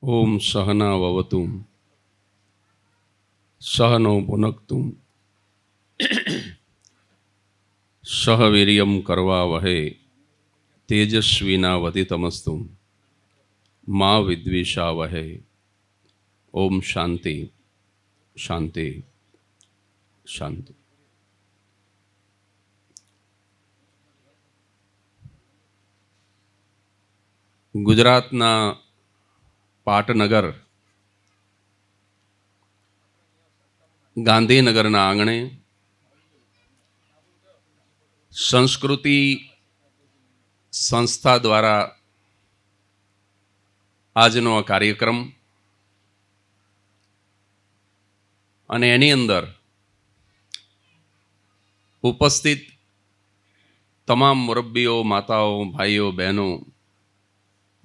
ઓમ સહના વવતુ સહનૌ પુનક્તુ સહ વીર્યમ કરવા વહે તેજસ્વીનાવધિતમસ્તુ મા વિદ્વિષા વહે. ઓમ શાંતિ શાંતિ શાંતિ. ગુજરાતના પાટનગર ગાંધીનગરના આંગણે સંસ્કૃતિ સંસ્થા દ્વારા આજનો આ કાર્યક્રમ અને એની અંદર ઉપસ્થિત તમામ મુરબ્બીઓ, માતાઓ, ભાઈઓ, બહેનો,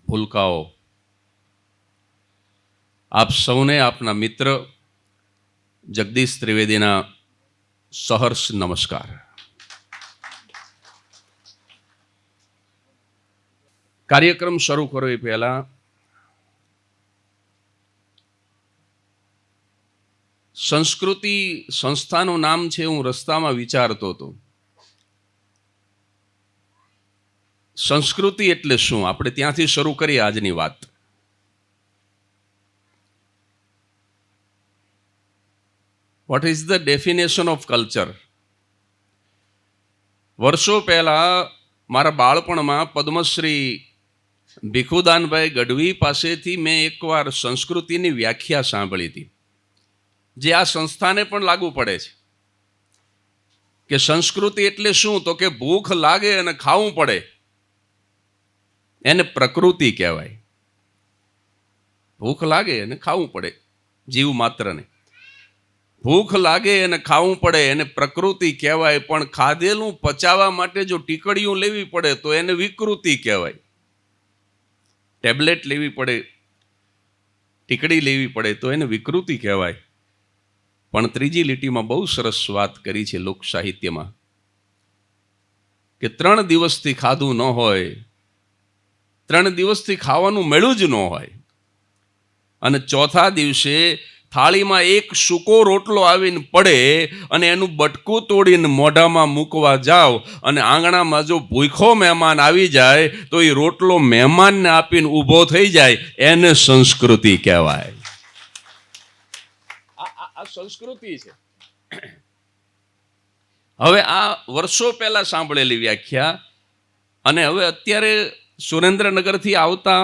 ભૂલકાઓ, આપ સૌને આપના મિત્ર જગદીશ ત્રિવેદીના સહર્ષ નમસ્કાર. કાર્યક્રમ શરૂ કરો એ પહેલા સંસ્કૃતિ સંસ્થાનું નામ છે. હું રસ્તામાં વિચારતો હતો, સંસ્કૃતિ એટલે શું? આપણે ત્યાંથી શરૂ કરીએ આજની વાત. What is the definition of culture? વર્ષો પહેલા મારા બાળપણમાં પદ્મશ્રી ભીખુદાનભાઈ ગઢવી પાસેથી મેં એકવાર સંસ્કૃતિની વ્યાખ્યા સાંભળી હતી, જે આ સંસ્થાને પણ લાગુ પડે છે. કે સંસ્કૃતિ એટલે શું? તો કે ભૂખ લાગે અને ખાવું પડે એને પ્રકૃતિ કહેવાય. ભૂખ લાગે અને ખાવું પડે, જીવ માત્રને ભૂખ લાગે અને ખાવું પડે એને પ્રકૃતિ કહેવાય. પણ ખાધેલું પચાવવા માટે જો ટીકડીઓ લેવી પડે તો એને વિકૃતિ કહેવાય. ટેબ્લેટ લેવી પડે, ટીકડી લેવી પડે તો એને વિકૃતિ કહેવાય. પણ ત્રીજી લીટીમાં બહુ સરસ વાત કરી છે લોક સાહિત્યમાં, કે 3 દિવસથી ખાધું ન હોય, 3 દિવસથી ખાવાનું મળ્યું જ ન હોય, અને ચોથા દિવસે થાળીમાં એક સૂકો રોટલો આવીને પડે અને એનું બટકું તોડીને મોઢામાં મૂકવા જાવ અને આંગણામાં જો ભૂખો મહેમાન આવી જાય તો એ રોટલો મહેમાનને આપીને ઊભો થઈ જાય, એને સંસ્કૃતિ કહેવાય. આ સંસ્કૃતિ છે. હવે આ વર્ષો પહેલા સાંભળેલી વ્યાખ્યા અને હવે અત્યારે સુરેન્દ્રનગરથી આવતા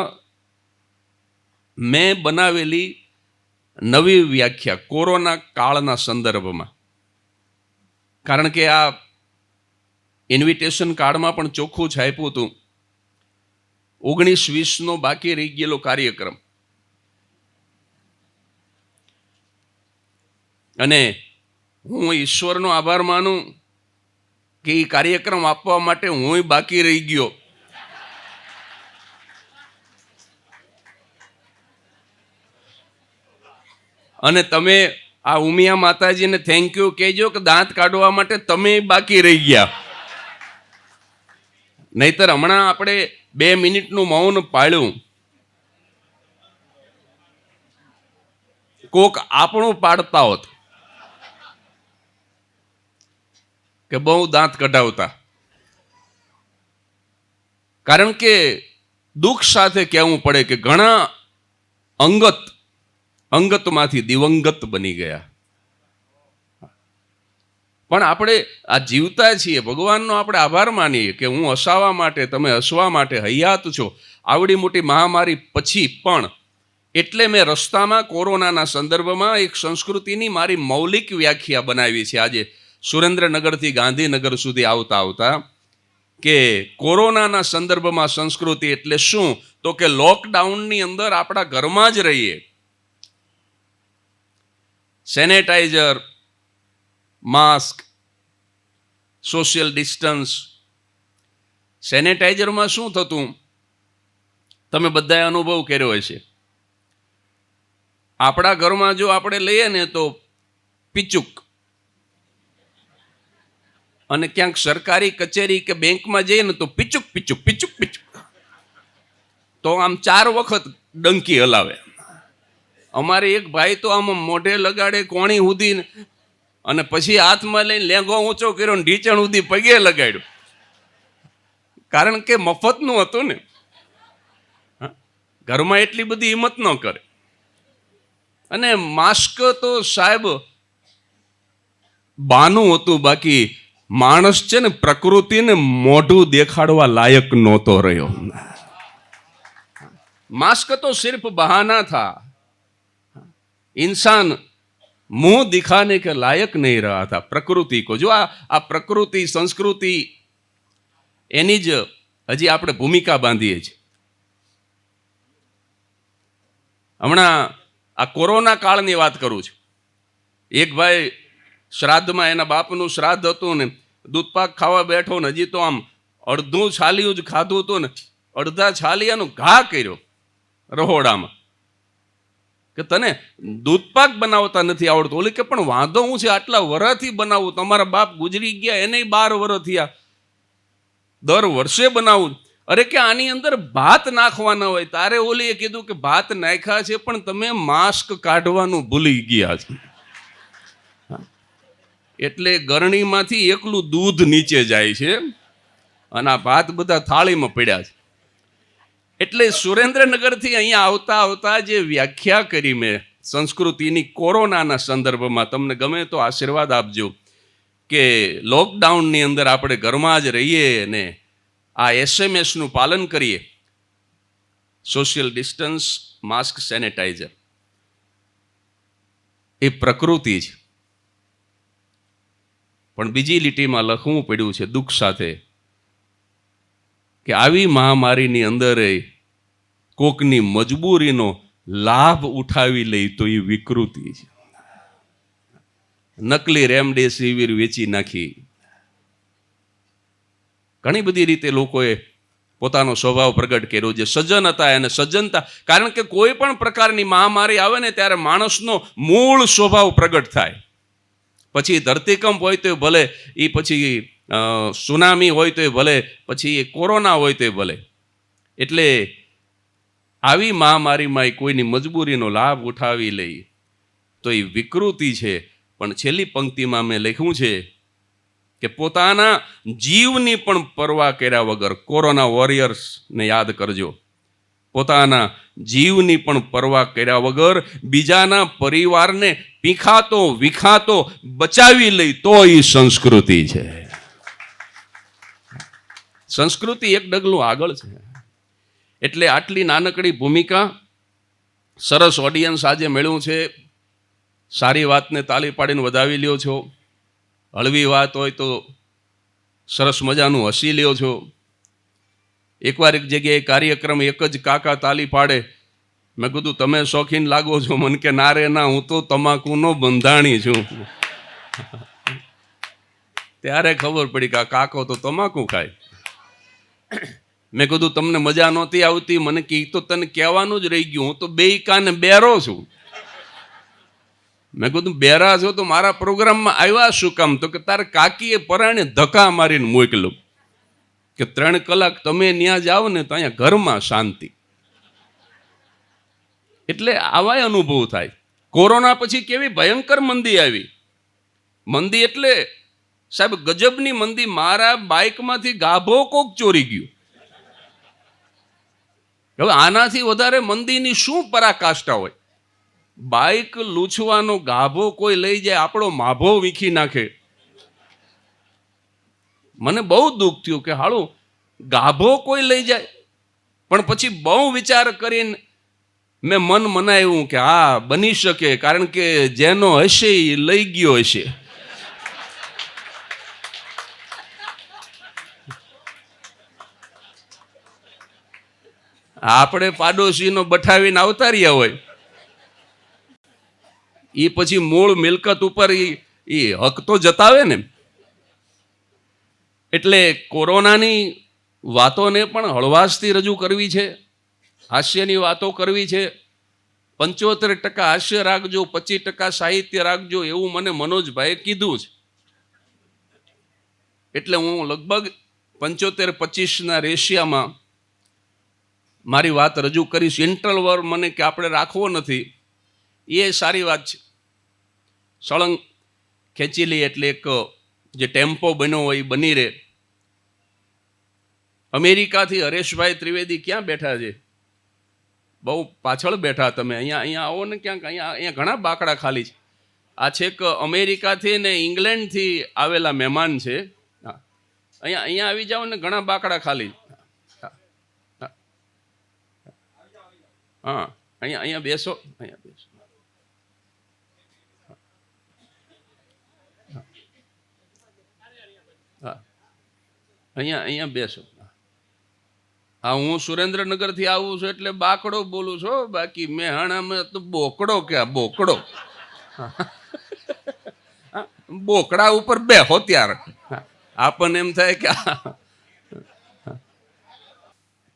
મેં બનાવેલી નવી વ્યાખ્યા કોરોના કાળના સંદર્ભમાં. કારણ કે આ ઇન્વિટેશન કાર્ડમાં પણ ચોખ્ખું છાપ્યું હતું 19-20 બાકી રહી ગયેલો કાર્યક્રમ. અને હું ઈશ્વરનો આભાર માનું કે એ કાર્યક્રમ આપવા માટે હું બાકી રહી ગયો. અને તમે આ ઉમિયા માતાજીને થેન્ક યુ કહેજો કે દાંત કાઢવા માટે તમે બાકી રહી ગયા. નહીતર હમણાં આપણે 2 મિનિટનું મૌન પાળ્યું, કોક આપણું પાડતા હોત કે બહુ દાંત કઢાવતા. કારણ કે દુઃખ સાથે કહેવું પડે કે ઘણા અંગતમાંથી દિવંગત બની ગયા. પણ આપણે આ જીવતા છીએ, ભગવાનનો આપણે આભાર માનીએ કે હું હસાવા માટે, તમે હસવા માટે હયાત છો. આવડી મોટી મહામારી પછી પણ એટલે મેં રસ્તામાં કોરોનાના સંદર્ભમાં એક સંસ્કૃતિની મારી મૌલિક વ્યાખ્યા બનાવી છે આજે સુરેન્દ્રનગરથી ગાંધીનગર સુધી આવતા આવતા. કે કોરોનાના સંદર્ભમાં સંસ્કૃતિ એટલે શું? તો કે લોકડાઉનની અંદર આપણા ઘરમાં જ રહીએ, સેનેટાઈઝર, માસ્ક, સોશિયલ ડિસ્ટન્સ. સેનેટાઈઝરમાં શું થતું તમે બધાએ અનુભવ કર્યો હશે. આપણા ઘરમાં જો આપણે લઈએ ને તો પીચુક, અને ક્યાંક સરકારી કચેરી કે બેંકમાં જઈએ ને તો પીચુક પીચુક પીચુક પીચુક, તો આમ 4 વખત ડંકી હલાવે. અમારે એક ભાઈ તો આમ મોઢે લગાડે કોણી સુધી અને પછી હાથમાં લઈને લેંગો ઊંચો કર્યો ને ઢીચણ સુધી પગે લગાડ્યું, કારણ કે મફતનું હતું ને. ઘરમાં એટલી બધી હિંમત ન કરે. અને માસ્ક તો સાહેબ બાનું હતું, બાકી માણસ છે ને પ્રકૃતિને મોઢું દેખાડવા લાયક નહોતો રહ્યો. मास्क तो सिर्फ बहाना था, इंसान मुंह दिखाने के लायक नहीं रहा था प्रकृति को. जो आ प्रकृति संस्कृति एनी ज हजी आपणे भूमिका बांधीए छे. हमणा आ कोरोना काळनी वात करूं छुं. एक भाई श्राद्धमां एना बापनुं श्राद्ध हतुं ने दूधपाक खावा बैठो ने हजी तो आम अडधुं छालियुं ज खाधुं हतुं ने अडधा छालियानो घा कर्यो रहोडामां કે તને દૂધપાક બનાવતા નથી આવડતું. ઓલી કે પણ વાંધો હું છે, આટલા વરસથી બનાવું, તમારા બાપ ગુજરી ગયા એને 12 વર્ષ થયા, દર વર્ષે બનાવું. અરે કે આની અંદર ભાત નાખવાના હોય. તારે ઓલીએ કીધું કે ભાત નાખ્યા છે પણ તમે માસ્ક કાઢવાનું ભૂલી ગયા છે, એટલે ગરણીમાંથી એકલું દૂધ નીચે જાય છે અને આ ભાત બધા થાળીમાં પડ્યા છે. એટલે સુરેન્દ્રનગરથી અહીંયા આવતા આવતા જે વ્યાખ્યા કરી મેં સંસ્કૃતિની કોરોનાના સંદર્ભમાં, તમને ગમે તો આશીર્વાદ આપજો કે લોકડાઉનની અંદર આપણે ઘરમાં જ રહીએ અને આ એસએમએસનું પાલન કરીએ, સોશિયલ ડિસ્ટન્સ, માસ્ક, સેનેટાઈઝર. એ પ્રકૃતિ છે. પણ બીજી લીટીમાં લખવું પડ્યું છે દુઃખ સાથે કે આવી મહામારીની અંદર કોકની મજબૂરીનો લાભ ઉઠાવી લઈ તો એ વિકૃતિ છે. નકલી રેમડેસિવિર વેચી નાખી. ઘણી બધી રીતે લોકોએ પોતાનો સ્વભાવ પ્રગટ કર્યો. જે સજ્જન હતા એને સજ્જનતા, કારણ કે કોઈ પણ પ્રકારની મહામારી આવે ને ત્યારે માણસનો મૂળ સ્વભાવ પ્રગટ થાય. પછી ધરતીકંપ હોય તો ભલે, એ પછી સુનામી હોય તો ભલે, પછી એ કોરોના હોય તો ભલે. એટલે આવી મહામારીમાં કોઈની મજબૂરીનો લાભ ઉઠાવી લઈ તો એ વિકૃતિ છે. પણ છેલ્લી પંક્તિમાં મેં લખ્યું છે કે પોતાના જીવની પણ પરવા કર્યા વગર, કોરોના વોરિયર્સને યાદ કરજો, પોતાના જીવની પણ પરવા કર્યા વગર બીજાના પરિવારને પીખાતો વિખાતો બચાવી લઈ તો એ સંસ્કૃતિ છે. સંસ્કૃતિ એક ડગલું આગળ છે. એટલે આટલી નાનકડી ભૂમિકા, સરસ ઓડિયન્સ આજે મળ્યું છે. સારી વાતને તાલી પાડીને વધાવી લ્યો છો. હળવી વાત હોય તો સરસ મજાનું હસી લ્યો છો. એકવાર એક જગ્યાએ કાર્યક્રમ, એક જ કાકા તાલી પાડે. મેં કીધું તમે શોખીન લાગો છો? મને કે ના રે ના, હું તો તમાકુનો બંધાણી છું. ત્યારે ખબર પડી કે આ કાકો તો તમાકુ ખાય. મેં કીધું તમને મજા નહોતી આવતી? મને કે તો તને કહેવાનું જ રહી ગયું, હું તો બે કાને બેરો છું. મેં કીધું બેરા છો તો મારા પ્રોગ્રામમાં આવ્યા શું કામ? તો કે તારે કાકીએ પરાણે ધક્કા મારીને મોકલું કે 3 કલાક તમે ત્યાં જાઓ ને તો અહીંયા ઘરમાં શાંતિ. એટલે આવા અનુભવ થાય. કોરોના પછી કેવી ભયંકર મંદી આવી. મંદી એટલે સાહેબ ગજબની મંદી. મારા બાઇકમાંથી ગાભો કોક ચોરી ગયું. હવે આનાથી વધારે મંદીની શું પરાકાષ્ઠા હોય? બાઇક લૂછવાનો ગાભો કોઈ લઈ જાય, આપણો માભો વીખી નાખે. મને બહુ દુઃખ થયું કે હાળું ગાભો કોઈ લઈ જાય. પણ પછી બહુ વિચાર કરીને મેં મન મનાવ્યું કે હા બની શકે, કારણ કે જેનો હશે એ લઈ ગયો હશે. આપણે પાડોશીનો બઠાવીને આવતા રહ્યા હોય, એ પછી મૂળ મિલકત ઉપર એ હક તો જતાવે ને. એટલે કોરોનાની વાતોને પણ હળવાશથી રજૂ કરવી છે, હાસ્યની વાતો કરવી છે. 75% હાસ્ય રાખજો, 25% સાહિત્ય રાખજો, એવું મને મનોજભાઈએ કીધું છે. એટલે હું લગભગ 75-25ના રેશિયામાં મારી વાત રજૂ કરીશ. ઇન્ટરવલ મને કે આપણે રાખવો નથી, એ સારી વાત છે. સળંગ ખેંચી લઈએ એટલે એક જે ટેમ્પો બન્યો હોય એ બની રહે. અમેરિકાથી હરેશભાઈ ત્રિવેદી ક્યાં બેઠા છે? બહુ પાછળ બેઠા તમે. અહીંયા આવો ને ક્યાંક. અહીંયા ઘણા બાકડા ખાલી છે. આ છેક અમેરિકાથી ને ઇંગ્લેન્ડથી આવેલા મહેમાન છે. હા, અહીંયા આવી જાઓ ને, ઘણા બાકડા ખાલી. હા, અહીંયા બેસો. અહીંયા બેસો. હા, અહીંયા બેસો. હા, હું સુરેન્દ્રનગરથી આવું છું એટલે બાકડો બોલું છું, બાકી મેહાણામાં તો બોકડો ક્યાં બોકડો. બોકડા ઉપર બેહો ત્યારે આપણને એમ થાય કે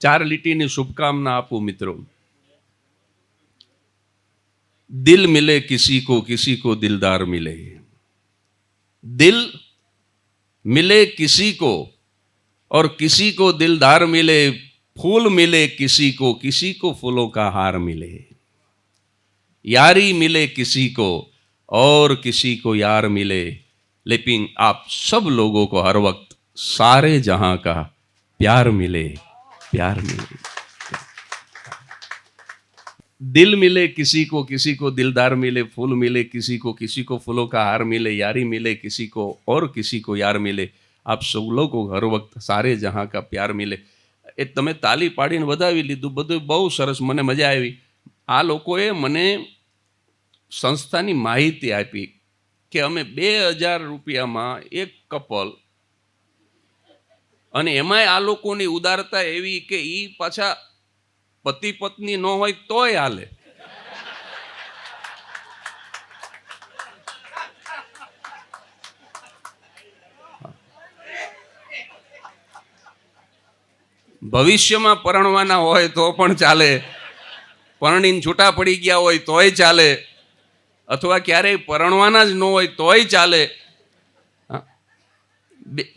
4 લીટીની શુભકામના આપું મિત્રો. દિલ મિલે કિસી કો દિલદાર મિલે. દિલ मिले किसी को और किसी को दिलदार मिले. फूल मिले किसी को फूलों का हार मिले. यारी मिले किसी को और किसी को यार मिले. लेकिन आप सब लोगों को हर वक्त सारे जहां का प्यार मिले. प्यार मिले. दिल मिले किसी को दिलदार मिले. फूल मिले किसी को फूलों का हार मिले. यारी मिले किसी को और किसी को यार मिले. आप सब लोगों को हर वक्त सारे जहां का प्यार मिले. એ તમે તાલી પાડીને વધાવી લીધું, બધું બહુ સરસ, મને મજા આવી. આ લોકોએ મને સંસ્થાની માહિતી આપી કે અમે 2000 રૂપિયામાં એક કપલ, અને એમાંય આ લોકોની ઉદારતા એવી કે એ પાછા પતિ પત્ની ન હોય તોય હાલે. ભવિષ્યમાં પરણવાના હોય તો પણ ચાલે, પરણીને છૂટા પડી ગયા હોય તોય ચાલે, અથવા ક્યારેય પરણવાના જ ન હોય તોય ચાલે.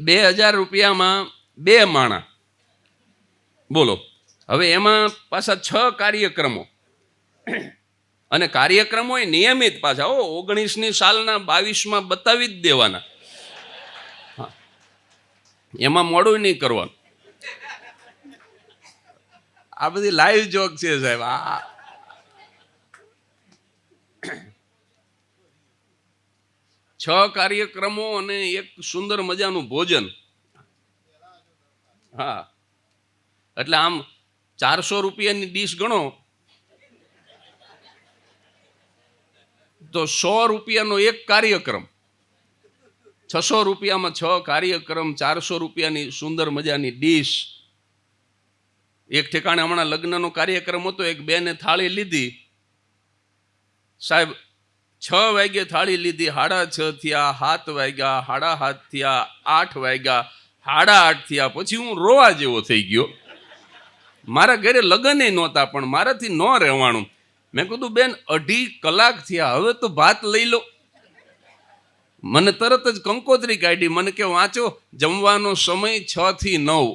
2000 રૂપિયામાં 2 માણા, બોલો. હવે એમાં પાછા 6 કાર્યક્રમો, અને કાર્યક્રમો એ નિયમિત પાછા 19ની સાલના 22માં બતાવી જ દેવાના. એમાં મોડું નહીં કરવાનું. આ બધી લાઈવ જોક છે સાહેબ. આ 6 કાર્યક્રમો અને એક સુંદર મજાનું ભોજન. હા, એટલે આમ 400 રૂપિયાની ડીશ ગણો તો 100 રૂપિયાનો એક કાર્યક્રમ. 600 રૂપિયામાં 6 કાર્યક્રમ, 400 રૂપિયાની સુંદર મજાની ડીશ. એક ઠેકાણે હમણાં લગ્નનો કાર્યક્રમ હતો, એક બેને થાળી લીધી સાહેબ, 6 વાગ્યે થાળી લીધી, 6:30 થયા, 7 વાગ્યા, 7:30 થયા, 8 વાગ્યા, 8:30 થયા. પછી હું રોવા જેવો થઈ ગયો. મારા ઘરે લગ્ન નહોતા પણ મારાથી ન રહેવાનું. મેં કીધું બેન 2.5 કલાક થયા, હવે તો ભાત લઈ લો. મને તરત જ કંકોત્રી કાઢી, મને કે વાંચો, જમવાનો સમય 6 થી 9.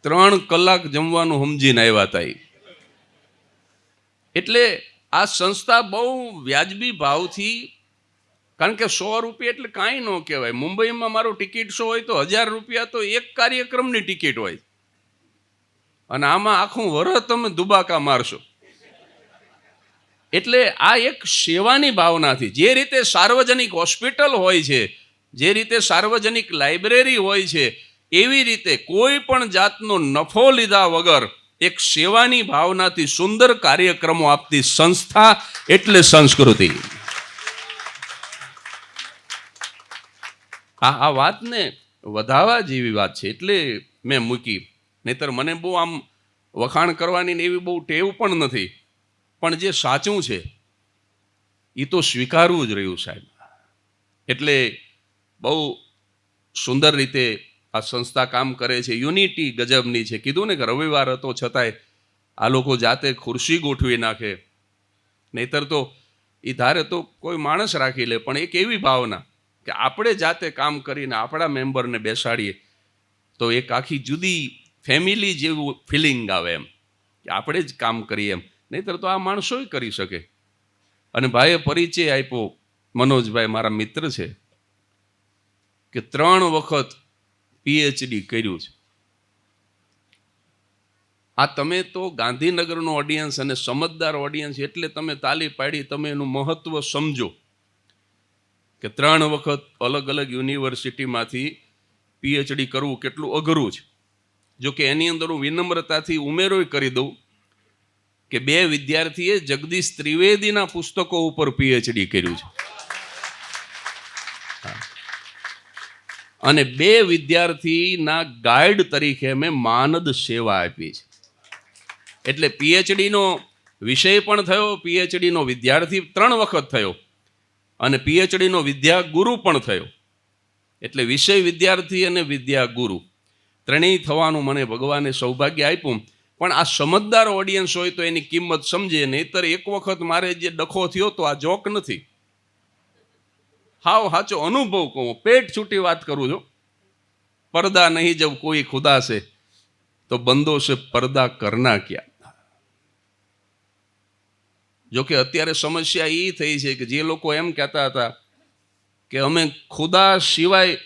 3 કલાક જમવાનું સમજીને આવ્યા હતા. એટલે આ સંસ્થા બહુ વ્યાજબી ભાવથી, કારણ કે 100 રૂપિયા એટલે કાંઈ ન કહેવાય. મુંબઈમાં મારો ટિકિટ શો હોય તો 1000 રૂપિયા તો એક કાર્યક્રમની ટિકિટ હોય, અને આમાં આખું વરસ તમે દુબાકા મારશો. એટલે આ એક સેવાની ભાવનાથી, જે રીતે સાર્વજનિક હોસ્પિટલ હોય છે, જે રીતે સાર્વજનિક લાઇબ્રેરી હોય છે, એવી રીતે કોઈ પણ જાતનો નફો લીધા વગર એક સેવાની ભાવનાથી સુંદર કાર્યક્રમો આપતી સંસ્થા એટલે સંસ્કૃતિ. આ વાતને વધારવા જેવી વાત છે એટલે મેં મૂકી. નહીતર મને બહુ આમ વખાણ કરવાની એવી બહુ ટેવ પણ નથી, પણ જે સાચું છે એ તો સ્વીકારવું જ રહ્યું સાહેબ. એટલે બહુ સુંદર રીતે આ સંસ્થા કામ કરે છે. યુનિટી ગજબની છે. કીધું ને કે રવિવાર હતો છતાંય આ લોકો જાતે ખુરશી ગોઠવી નાખે. નહીતર તો એ ધારે તો કોઈ માણસ રાખી લે, પણ એક એવી ભાવના કે આપણે જાતે કામ કરીને આપણા મેમ્બરને બેસાડીએ તો એક આખી જુદી ફેમિલી જેવું ફિલિંગ આવે, એમ કે આપણે જ કામ કરીએ એમ. નહીંતર તો આ માણસોય કરી શકે. અને ભાઈએ પરિચય આપ્યો, મનોજભાઈ મારા મિત્ર છે, કે 3 વખત PhD કર્યું છે. આ તમે તો ગાંધીનગરનો ઓડિયન્સ અને સમજદાર ઓડિયન્સ એટલે તમે તાલી પાડી, તમે એનું મહત્વ સમજો કે 3 વખત અલગ અલગ યુનિવર્સિટીમાંથી PhD કરવું કેટલું અઘરું છે. જો કે એની અંદર હું વિનમ્રતાથી ઉમેરોય કરી દઉં કે 2 વિદ્યાર્થીએ જગદીશ ત્રિવેદીના પુસ્તકો ઉપર PhD કર્યું છે અને 2 વિદ્યાર્થીના ગાઈડ તરીકે મેં માનદ સેવા આપી છે. એટલે PhD નો વિષય પણ થયો, PhD નો વિદ્યાર્થી 3 વખત થયો અને PhD નો વિદ્યાગુરુ પણ થયો. એટલે વિષય વિદ્યાર્થી અને વિદ્યાગુરુ ત્રણેય થવાનું મને ભગવાને સૌભાગ્ય આપ્યું. પણ આ સમજદાર ઓડિયન્સ હોય તો એની કિંમત સમજે. નહીતર એક વખત મારે જે ડખો થયો તો આ જોક નથી, હાવ સાચો અનુભવ કહું, પેટ છૂટી વાત કરું છું. पर्दा नहीं जब कोई खुदा से तो बंदों से पर्दा करना क्या. જો કે અત્યારે સમસ્યા એ થઈ છે કે જે લોકો એમ કહેતા હતા કે અમે ખુદા સિવાય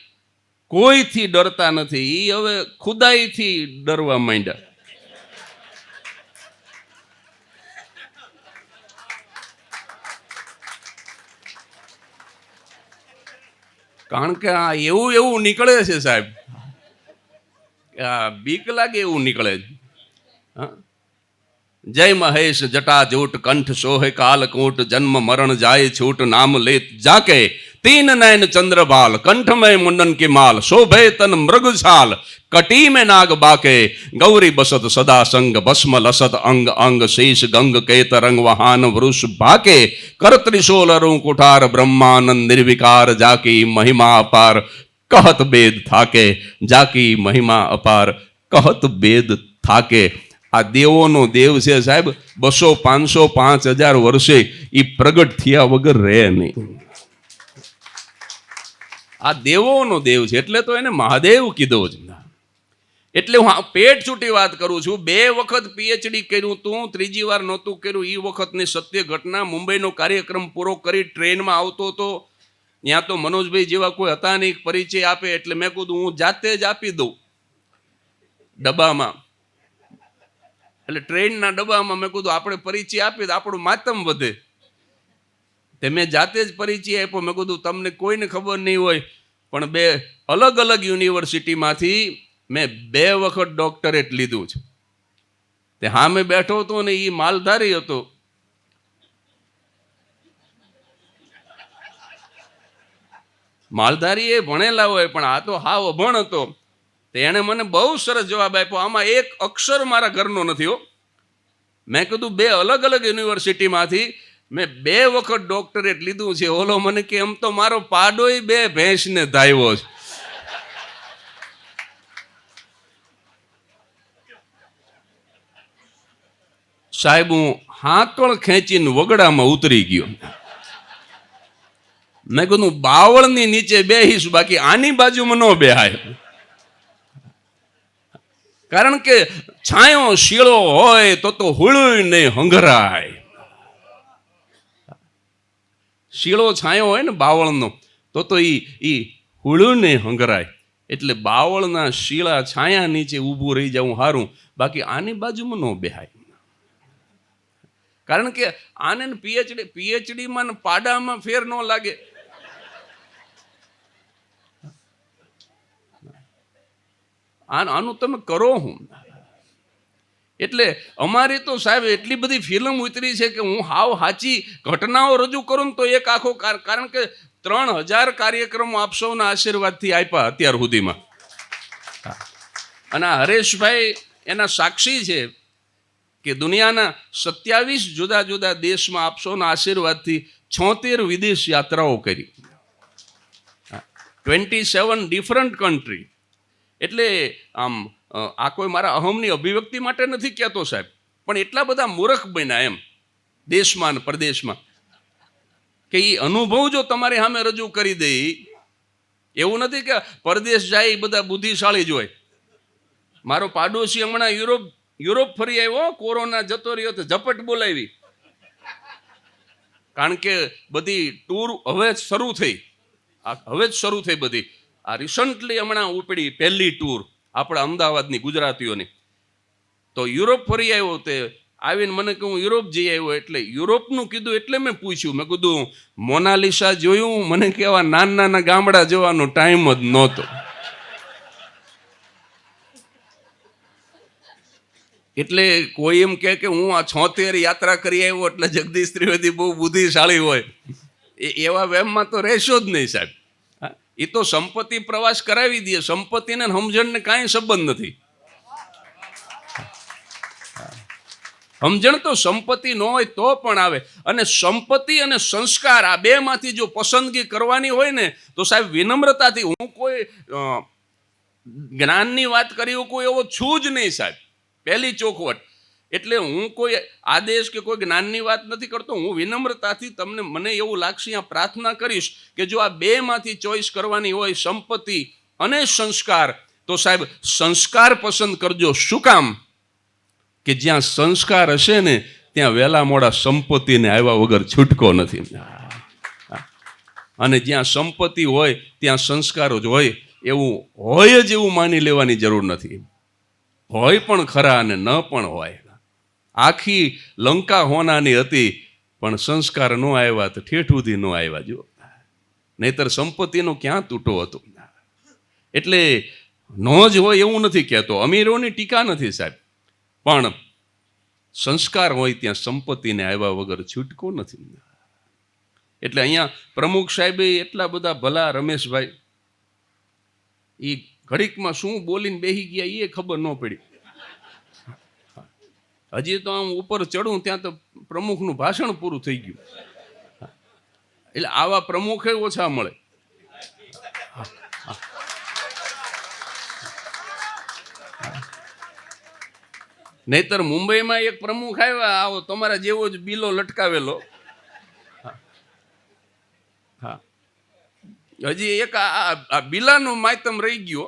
કોઈથી ડરતા નથી, એ હવે ખુદાઈથી ડરવા માંડ્યા. કારણ કે આ એવું એવું નીકળે છે સાહેબ, બીક લાગે એવું નીકળે છે. जय महेश जटा जोट कंठ सोहे कालकूट जन्म मरण जाए छूट नाम लेत जाके 3 नयन चंद्रबाल कंठ में मुंडन की माल शोभे तन मृगशाल कटी में नाग बाके गौरी बसत सदा संग भस्म लसत अंग अंग शेष गंग के तरंग वहान वृष भाके कर त्रिशूल अरुण कुठार ब्रह्मानंद निर्विकार जाकी महिमा अपार कहत बेद थाके जाकी महिमा अपार कहत बेद थाके. આ દેવોનો દેવ છે સાહેબ, 200, 500, 5000 વર્ષે એ પ્રગટ થયા વગર રહે નહીં. આ દેવોનો દેવ છે એટલે તો એને મહાદેવ કીધો છે. એટલે હું પેટ છૂટી વાત કરું છું. 2 વખત PhD કર્યું તું, 3જી વાર નહોતું કર્યું. એ વખતની સત્ય ઘટના. મુંબઈનો કાર્યક્રમ પૂરો કરી ટ્રેનમાં આવતો હતો, ત્યાં તો મનોજભાઈ જેવા કોઈ હતા નહીં, પરિચય આપે. એટલે મેં કીધું હું જાતે જ આપી દઉં ડબ્બામાં. એટલે ટ્રેનના ડબ્બામાં મેં કીધું આપણે પરિચય આપીએ તો આપણું માતમ વધે. તે મેં જાતે જ પરિચય આપ્યો. મેં કીધું તમને કોઈને ખબર નહીં હોય પણ 2 અલગ અલગ યુનિવર્સિટીમાંથી મેં 2 વખત ડોક્ટરેટ લીધું છે. તે હા મેં બેઠો હતો ને એ માલધારી હતો. માલધારી એ ભણેલા હોય પણ આ તો હાવ અભણ હતો. તો એણે મને બહુ સરસ જવાબ આપ્યો. આમાં એક અક્ષર મારા ઘરનો નથી હો. મેં કીધું 2 અલગ અલગ યુનિવર્સિટીમાંથી મેં 2 વખત ડોક્ટરેટ લીધું છે. ઓલો મને કે એમ તો મારો પાડોય 2 ભેંસને ધાવ્યો છે. સાહેબ હું હાકળ ખેંચીને વગડામાં ઉતરી ગયો. મેં કીધું બાવળની નીચે બેહીશ, બાકી આની બાજુમાં ન બેહાય. કારણ કે છાંયો શીળો હોય તો હુળુય નહીં હંગરાય. શીળો છાંયો હોય ને બાવળનો તો ઈ હુળું નહીં હંગરાય. એટલે બાવળના શીળા છાયા નીચે ઊભું રહી જવું સારું, બાકી આની બાજુમાં ન બેહાય. કારણ કે આને PhDમાં ને પાડામાં ફેર ન લાગે. આનું તમે કરો હું. એટલે અમારી તો સાહેબ એટલી બધી ફિલ્મ ઉતરી છે કે હું હાવ સાચી ઘટનાઓ રજૂ કરું તો એક આખો, કારણ કે 3000 કાર્યક્રમો આપ સૌના આશીર્વાદથી આપ્યા અત્યાર સુધીમાં. અને આ હરેશભાઈ એના સાક્ષી છે કે દુનિયાના 27 જુદા જુદા દેશમાં આપ સૌના આશીર્વાદથી 76 વિદેશ યાત્રાઓ કરી, 27 ડિફરન્ટ કન્ટ્રી. એટલે આમ આ કોઈ મારા અહમની અભિવ્યક્તિ માટે નથી કહેતો સાહેબ, પણ એટલા બધા મૂર્ખ બન્યા એમ દેશમાં અને પ્રદેશમાં કે એ અનુભવ જો તમારી સામે રજૂ કરી દે. એવું નથી કે પરદેશ જાય એ બધા બુદ્ધિશાળી જ હોય. મારો પાડોશી હમણાં યુરોપ યુરોપ ફરી આવ્યો, કોરોના જતો રહ્યો તો ઝપટ બોલાવી, કારણ કે બધી ટૂર હવે જ શરૂ થઈ બધી. આ રિસન્ટલી હમણાં ઉપડી પહેલી ટૂર આપણા અમદાવાદની ગુજરાતીઓની. તો યુરોપ ફરી આવ્યો, તે આવીને મને કે હું યુરોપ જઈ આવ્યો. એટલે યુરોપનું કીધું એટલે મેં પૂછ્યું, મેં કીધું મોનાલિસા જોયું? મને કેવા નાના ગામડા જવાનો ટાઈમ જ નહોતો. એટલે કોઈ એમ કે હું આ 76 યાત્રા કરી આવ્યો એટલે જગદીશ ત્રિવેદી બહુ બુદ્ધિશાળી હોય, એવા વેમમાં તો રહેશો જ નહીં સાહેબ. એ તો સંપત્તિ પ્રવાસ કરાવી દે, સંપત્તિને સમજણને કાંઈ સંબંધ નથી. સમજણ તો સંપત્તિ ન હોય તો પણ આવે. અને સંપત્તિ અને સંસ્કાર આ બેમાંથી જો પસંદગી કરવાની હોય ને તો સાહેબ વિનમ્રતાથી, હું કોઈ જ્ઞાનની વાત કરી કોઈ એવો છું જ નહીં સાહેબ, પહેલી ચોખવટ. એટલે હું કોઈ આદેશ કે કોઈ જ્ઞાનની વાત નથી કરતો, હું વિનમ્રતાથી તમને, મને એવું લાગશે અહીંયા પ્રાર્થના કરીશ કે જો આ બેમાંથી ચોઈસ કરવાની હોય, સંપત્તિ અને સંસ્કાર, તો સાહેબ સંસ્કાર પસંદ કરજો. શું કામ? કે જ્યાં સંસ્કાર હશે ને ત્યાં વહેલા મોડા સંપત્તિને આવ્યા વગર છૂટકો નથી. અને જ્યાં સંપત્તિ હોય ત્યાં સંસ્કારો જ હોય, એવું હોય જ એવું માની લેવાની જરૂર નથી. હોય પણ ખરા અને ન પણ હોય. આખી લંકા હોનાની હતી, પણ સંસ્કાર ન આવ્યા તો ઠેઠ સુધી ન આવ્યા. જો નહીતર સંપત્તિનો ક્યાં તૂટો હતો. એટલે ન જ હોય એવું નથી કહેતો, અમીરોની ટીકા નથી સાહેબ, પણ સંસ્કાર હોય ત્યાં સંપત્તિને આવ્યા વગર છૂટકો નથી. એટલે અહીંયા પ્રમુખ સાહેબે એટલા બધા ભલા, રમેશભાઈ, એ ઘડીકમાં શું બોલીને બેસી ગયા એ ખબર ન પડી. હજી તો આમ ઉપર ચડું ત્યાં તો પ્રમુખનું ભાષણ પૂરું થઈ ગયું. એટલે આવા પ્રમુખે ઓછા મળે. નહીતર મુંબઈમાં એક પ્રમુખ આવ્યા, આવો તમારા જેવો જ બિલો લટકાવેલો. હા, હજી એક આ બિલાનો માયતમ રહી ગયો.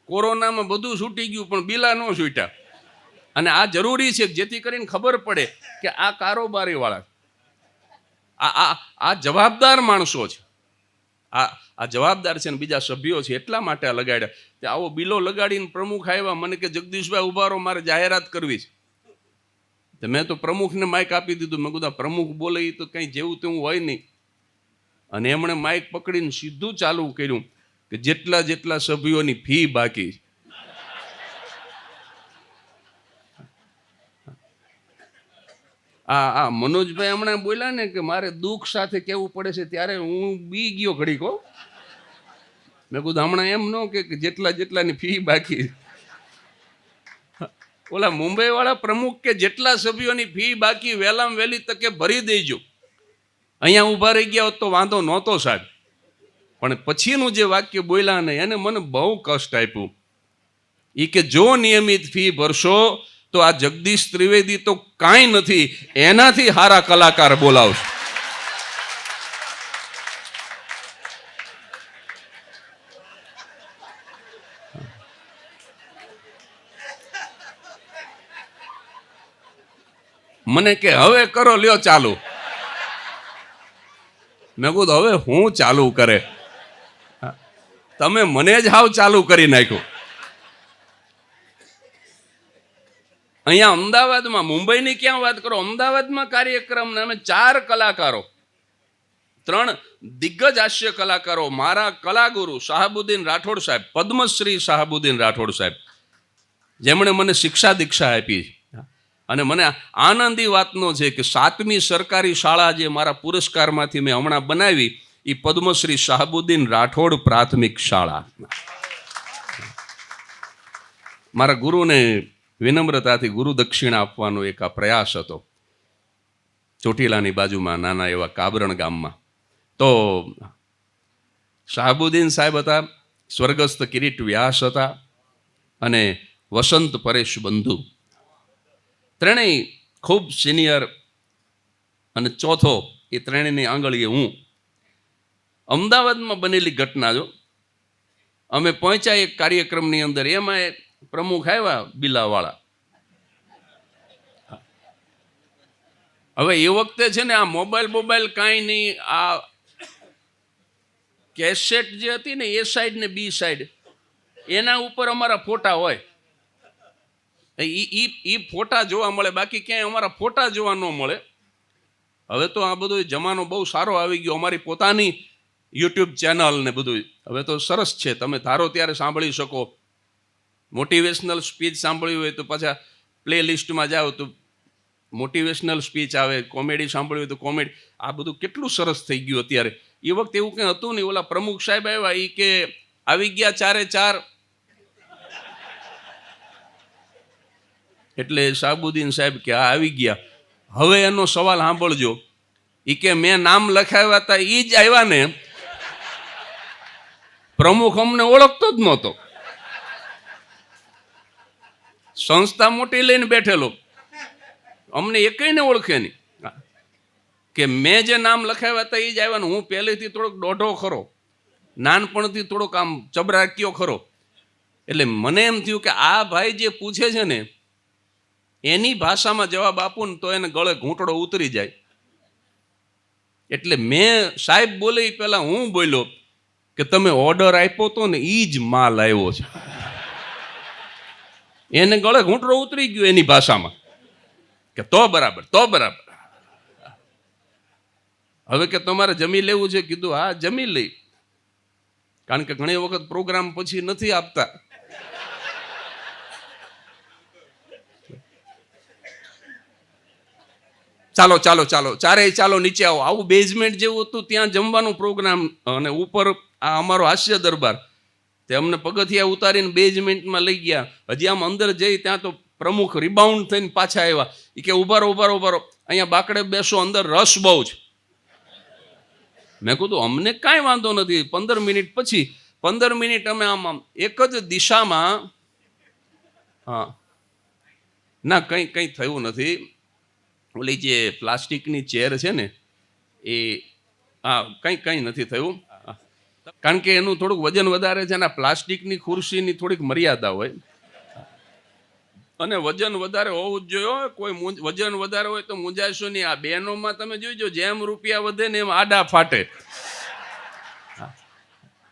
કોરોનામાં બધું છૂટી ગયું પણ બિલા ન છૂટ્યા. અને આ જરૂરી છે જેથી કરીને ખબર પડે કે આ કારોબારી વાળા, આ જવાબદાર માણસો છે, આ જવાબદાર છે ને બીજા સભ્યો છે, એટલા માટે આ લગાડ્યા. તે આવો બિલો લગાડીને પ્રમુખ આવ્યા, મને કે જગદીશભાઈ ઉભા રહો, મારે જાહેરાત કરવી છે. તો મેં તો પ્રમુખને માઇક આપી દીધું. મેં કીધું પ્રમુખ બોલે એ તો કંઈ જેવું તેવું હોય નહીં. અને એમણે માઇક પકડીને સીધું ચાલુ કર્યું કે જેટલા સભ્યોની ફી બાકી. આ મનોજભાઈ હમણાં બોલ્યા ને કે મારે દુઃખ સાથે કહેવું પડે છે, ત્યારે હું બી ગયો ઘડીક. મેં કીધું હમણાં એમ ન કે જેટલાની ફી બાકી. ઓલા મુંબઈ વાળા પ્રમુખ કે જેટલા સભ્યોની ફી બાકી વહેલામાં વહેલી તકે ભરી દેજો. અહીંયા ઊભા રહી ગયા હોત તો વાંધો નહોતો સાહેબ, પણ પછીનું જે વાક્ય બોલ્યા ને એને મને બહુ કષ્ટ આપ્યું. એ કે જો નિયમિત ફી ભરશો તો આ જગદીશ ત્રિવેદી તો કાંઈ નથી, એનાથી સારા કલાકાર બોલાવશે. મને કે હવે કરો લ્યો ચાલુ. મેં કીધું હવે હું ચાલુ કરે, તમે મને જ હાવ ચાલુ કરી નાખ્યું. અહીંયા અમદાવાદમાં, મુંબઈની ક્યાં વાત કરો, અમદાવાદમાં કાર્યક્રમના અમે 4 કલાકારો, 3 દિગ્ગજ હાસ્ય કલાકારો, મારા કલાગુરુ શાહબુદ્દીન રાઠોડ સાહેબ, પદ્મશ્રી શાહબુદ્દીન રાઠોડ સાહેબ, જેમણે મને શિક્ષા દીક્ષા આપી. અને મને આનંદી વાતનો છે કે 7મી સરકારી શાળા જે મારા પુરસ્કારમાંથી મેં હમણાં બનાવી, એ પદ્મશ્રી શાહબુદ્દીન રાઠોડ પ્રાથમિક શાળા. મારા ગુરુને વિનમ્રતાથી ગુરુ દક્ષિણા આપવાનો એક આ પ્રયાસ હતો. ચોટીલાની બાજુમાં નાના એવા કાબરણ ગામમાં. તો શાહબુદ્દીન સાહેબ હતા, સ્વર્ગસ્થ કિરીટ વ્યાસ હતા, અને વસંત પરેશ બંધુ, ત્રણેય ખૂબ સિનિયર. અને ચોથો એ ત્રણેયની આંગળીએ હું. અમદાવાદમાં બનેલી ઘટના જો, અમે પહોંચ્યા એક કાર્યક્રમની અંદર, એમાં પ્રમુખ આવ્યા બિલાવાળા. હવે એ વખતે છે ને આ મોબાઈલ કાંઈ નહીં, આ કેસેટ જે હતી ને એ સાઈડ ને બી સાઈડ એના ઉપર અમારા ફોટા હોય. ઈ ફોટા જોવા મળે, બાકી ક્યાંય અમારા ફોટા જોવા ન મળે. હવે તો આ બધો જમાનો બહુ સારો આવી ગયો, અમારી પોતાની યુટ્યુબ ચેનલ ને બધું હવે તો સરસ છે. તમે ધારો ત્યારે સાંભળી શકો. મોટિવેશનલ સ્પીચ સાંભળવી હોય તો પાછા પ્લે લિસ્ટમાં જાઓ તો મોટિવેશનલ સ્પીચ આવે, કોમેડી સાંભળવી હોય તો કોમેડી. આ બધું કેટલું સરસ થઈ ગયું અત્યારે. એ વખતે એવું કંઈ હતું નહીં. ઓલા પ્રમુખ સાહેબ આવ્યા, એ કે આવી ગયા 4 એટલે શાહબુદ્દીન સાહેબ કે આ આવી ગયા. હવે એનો સવાલ સાંભળજો. એ કે મેં નામ લખાવ્યા હતા એ જ આવ્યા ને, પ્રમુખ અમને ઓળખતો જ નહોતો. સંસ્થા મોટી લઈને બેઠેલો, અમને એકઈને ઓળખે નહીં. કે મેં જે નામ લખાવ્યા હતા એ જ આવ્યા ને. હું પહેલેથી થોડોક દોઢો ખરો, નાનપણથી થોડોક આમ ચબરાક્યો ખરો. એટલે મને એમ થયું કે આ ભાઈ જે પૂછે છે ને એની ભાષામાં જવાબ આપું ને તો એને ગળે ઘૂંટડો ઉતરી જાય. એટલે મેં સાહેબ બોલે એ પહેલા હું બોલ્યો કે તમે ઓર્ડર આપ્યો તો ને એ જ માલ આવ્યો છે. એને ગળે ઘૂંટડો ઉતરી ગયો એની ભાષામાં કે તો બરાબર. હવે કે તમારે જમી લેવું છે? કીધું હા જમી લઈ. કારણ કે ઘણી વખત પ્રોગ્રામ પછી નથી આપતા. ચાલો ચારેય ચાલો નીચે આવો. આવું બેઝમેન્ટ જેવું હતું ત્યાં જમવાનું પ્રોગ્રામ, અને ઉપર આ અમારો હાસ્ય દરબાર. તે અમને પગથિયા ઉતારીને બેઝમેન્ટમાં લઈ ગયા. હજી આમ અંદર જઈ ત્યાં તો પ્રમુખ રિબાઉન્ડ થઈને પાછા આવ્યા. એ કે ઉભા રહો અહીંયા બાકડે બેસો, અંદર રસ બહુ છે. મેં કીધું અમને કાંઈ વાંધો નથી. 15 મિનિટ પછી 15 મિનિટ અમે આમ એક જ દિશામાં, હા ના કંઈ થયું નથી. ઓલી જે પ્લાસ્ટિકની ચેર છે ને એ હા કંઈ નથી થયું. કારણ કે એનું થોડુંક વજન વધારે છે ને પ્લાસ્ટિકની ખુરશીની થોડીક મર્યાદા હોય, અને વજન વધારે હોવું જ જોઈએ. કોઈ વજન વધારે હોય તો મૂંઝાશો નહીં. આ બહેનોમાં તમે જોઈજો, જેમ રૂપિયા વધે ને એમ આડા ફાટે.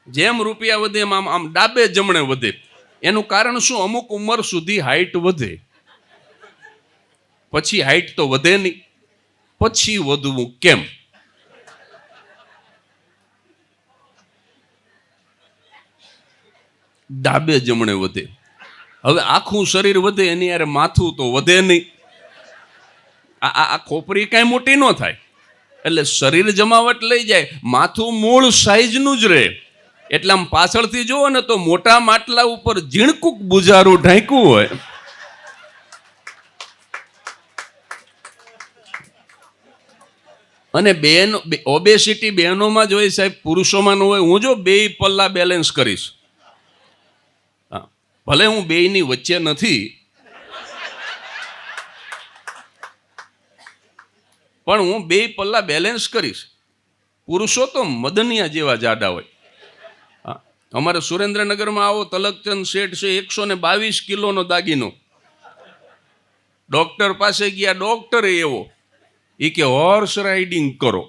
જેમ રૂપિયા વધે એમ આમ ડાબે જમણે વધે. એનું કારણ શું? અમુક ઉંમર સુધી હાઈટ વધે, પછી હાઈટ તો વધે નહીં. પછી વધવું કેમ? ડાબે જમણે વધે. હવે આખું શરીર વધે એની યાર માથું તો વધે નહીં. આ ખોપરી કાંઈ મોટી ન થાય. એટલે શરીર જમાવટ લઈ જાય, માથું મૂળ સાઈઝનું જ રહે. એટલે આમ પાછળથી જુઓ ને તો મોટા માટલા ઉપર ઝીણકુક બુજારું ઢાંક્યું હોય. અને ઓબેસિટી બહેનોમાં જ હોય સાહેબ, પુરુષોમાં ન હોય. હું જો 2 પલ્લા બેલેન્સ કરીશ, ભલે હું બેયની વચ્ચે નથી, પણ હું 2 પલ્લા બેલેન્સ કરીશ. પુરુષો તો મદનિયા જેવા જાડા હોય. અમારે સુરેન્દ્રનગરમાં આવો, તલકચંદ શેઠ છે, 122 કિલોનો દાગીનો. ડોક્ટર પાસે ગયા, ડોક્ટરે એવો એ કે હોર્સ રાઇડિંગ કરો.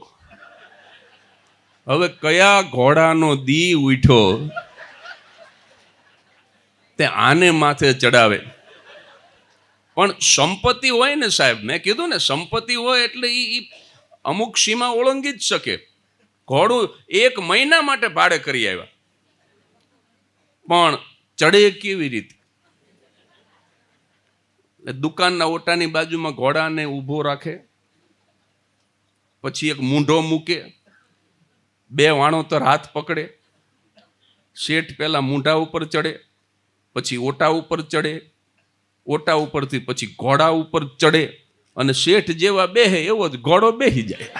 હવે કયા ઘોડાનો દી ઉઠ્યો તે આને માથે ચડાવે. પણ સંપત્તિ હોય ને સાહેબ, મેં કીધું ને સંપત્તિ હોય એટલે એ અમુક સીમા ઓળંગી જ શકે. ઘોડું 1 મહિના માટે ભાડે કરી આવ્યા, પણ ચડે કેવી રીતે? દુકાનના ઓટાની બાજુમાં ઘોડાને ઊભો રાખે, પછી એક મૂંઢો મૂકે, 2 વાણોતર હાથ પકડે. શેઠ પહેલા મૂંઢા ઉપર ચડે, પછી ઓટા ઉપર ચડે, ઓટા ઉપરથી પછી ઘોડા ઉપર ચડે, અને શેઠ જેવા બેહે એવો જ ઘોડો બેહી જાય.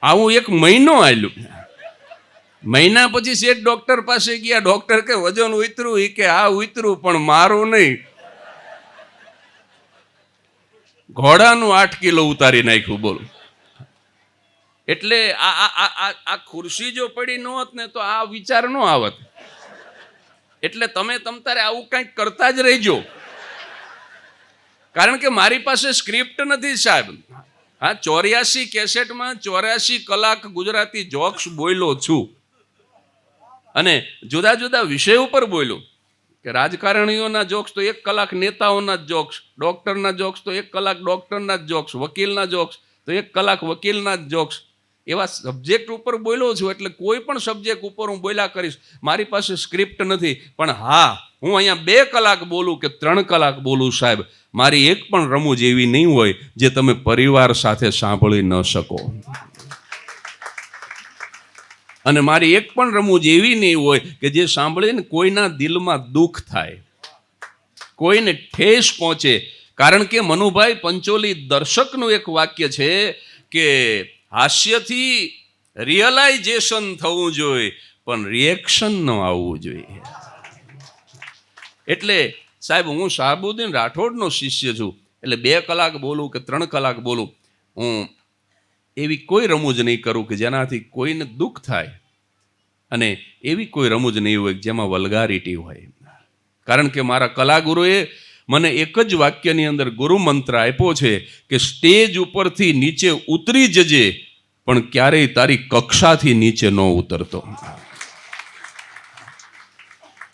આવું 1 મહિનો હાલ્યું. મહિના પછી શેઠ ડોક્ટર પાસે ગયા. ડોક્ટર કે વજન ઉતરું? એ કે હા ઉતરું, પણ મારું નહીં. ઘોડાનું 8 કિલો ઉતારી નાખ્યું. બોલો. એટલે આ ખુરશી જો પડી ન હોત ને તો આ વિચાર ન આવત. એટલે તમે તારે આવું કંઈક કરતા જ રહેજો, કારણ કે મારી પાસે સ્ક્રિપ્ટ નથી સાહેબ. હા, 84 કેસેટમાં 84 કલાક ગુજરાતી જોક્સ બોલ્યો છું, અને જુદા જુદા વિષય ઉપર બોલ્યો. કે રાજકારણીઓના જોક્સ તો 1 કલાક, નેતાઓના જ જોક્સ, ડોક્ટરના જોક્સ તો 1 કલાક ડોક્ટરના જ જોક્સ, વકીલના જોક્સ તો 1 કલાક વકીલના જ જોક્સ. એવા સબ્જેક્ટ ઉપર બોલ્યો છું, એટલે કોઈ પણ સબ્જેક્ટ ઉપર હું બોલ્યા કરીશ. મારી પાસે સ્ક્રિપ્ટ નથી, પણ હા, હું અહીંયા 2 કલાક બોલું કે 3 કલાક બોલું સાહેબ, મારી એક પણ રમૂજ એવી નહીં હોય જે તમે પરિવાર સાથે સાંભળી ન શકો, અને મારી એક પણ રમૂજ એવી નહીં હોય કે જે સાંભળીને કોઈના દિલમાં દુઃખ થાય, કોઈને ઠેસ પહોંચે. કારણ કે મનુભાઈ પંચોલી દર્શકનું એક વાક્ય છે કે હાસ્યથી રિયલાઇઝેશન થવું જોઈએ, પણ રિએક્શન ન આવવું જોઈએ. એટલે સાહેબ, હું શાહબુદ્દીન રાઠોડનો શિષ્ય છું, એટલે 2 કલાક બોલું કે 3 કલાક બોલું, હું એવી કોઈ રમૂજ નહીં કરું કે જેનાથી કોઈને દુઃખ થાય, અને એવી કોઈ રમૂજ નહીં હોય જેમાં વલ્ગારિટી હોય. કારણ કે મારા કલાગુરુએ મને એક જ વાક્યની અંદર ગુરુ મંત્ર આપ્યો છે કે સ્ટેજ ઉપરથી નીચે ઉતરી જજે, પણ ક્યારેય તારી કક્ષાથી નીચે ન ઉતરતો.